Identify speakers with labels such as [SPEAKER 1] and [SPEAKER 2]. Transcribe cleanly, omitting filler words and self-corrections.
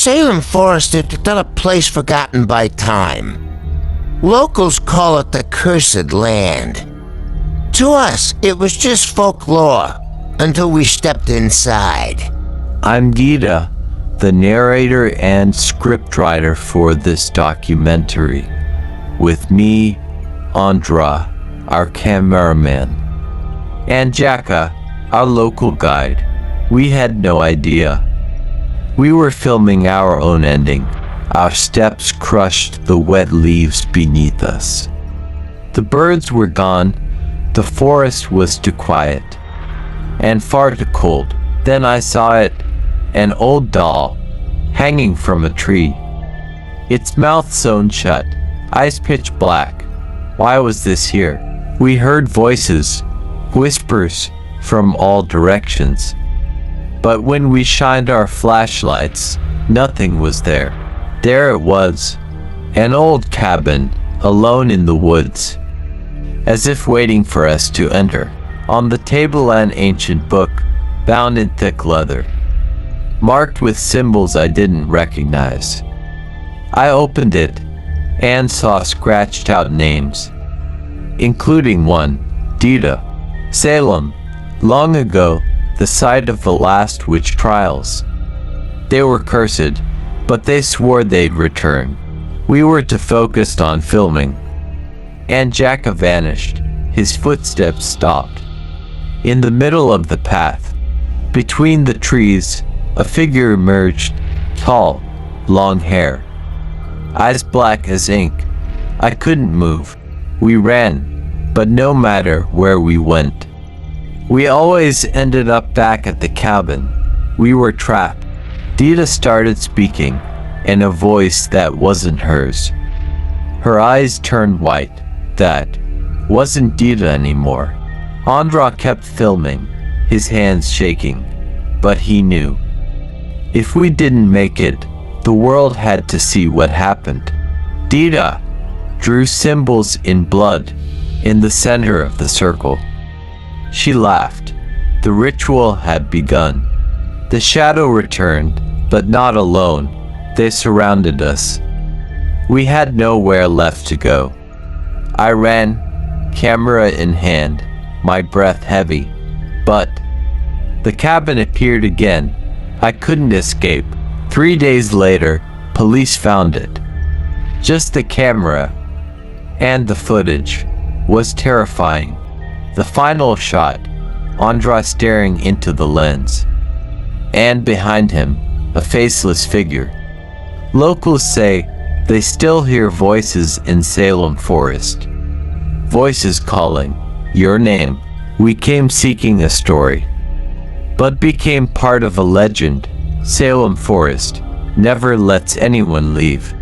[SPEAKER 1] Salem Forest is not a place forgotten by time. Locals call it the Cursed Land. To us, it was just folklore until we stepped inside.
[SPEAKER 2] I'm Dita, the narrator and scriptwriter for this documentary. With me, Andra, our cameraman, and Jaka, our local guide. We had no idea. We were filming our own ending. Our steps crushed the wet leaves beneath us. The birds were gone. The forest was too quiet and far too cold. Then I saw it, an old doll, hanging from a tree. Its mouth sewn shut, eyes pitch black. Why was this here? We heard voices, whispers, from all directions. But when we shined our flashlights, nothing was there. There it was, an old cabin, alone in the woods, as if waiting for us to enter. On the table an ancient book, bound in thick leather, marked with symbols I didn't recognize. I opened it and saw scratched out names, including one, Dita. Salem, long ago, the site of the last witch trials. They were cursed, but they swore they'd return. We were too focused on filming. And Jaka vanished. His footsteps stopped. In the middle of the path, between the trees, a figure emerged, tall, long hair, eyes black as ink. I couldn't move. We ran, but no matter where we went, we always ended up back at the cabin. We were trapped. Dita started speaking, in a voice that wasn't hers. Her eyes turned white. That wasn't Dita anymore. Andra kept filming, his hands shaking, but he knew. If we didn't make it, the world had to see what happened. Dita drew symbols in blood in the center of the circle. She laughed. The ritual had begun. The shadow returned, but not alone. They surrounded us. We had nowhere left to go. I ran, camera in hand, my breath heavy. But the cabin appeared again. I couldn't escape. 3 days later, police found it. Just the camera, and the footage was terrifying. The final shot, Andra staring into the lens, and behind him, a faceless figure. Locals say they still hear voices in Salem Forest. Voices calling your name. We came seeking a story, but became part of a legend. Salem Forest never lets anyone leave.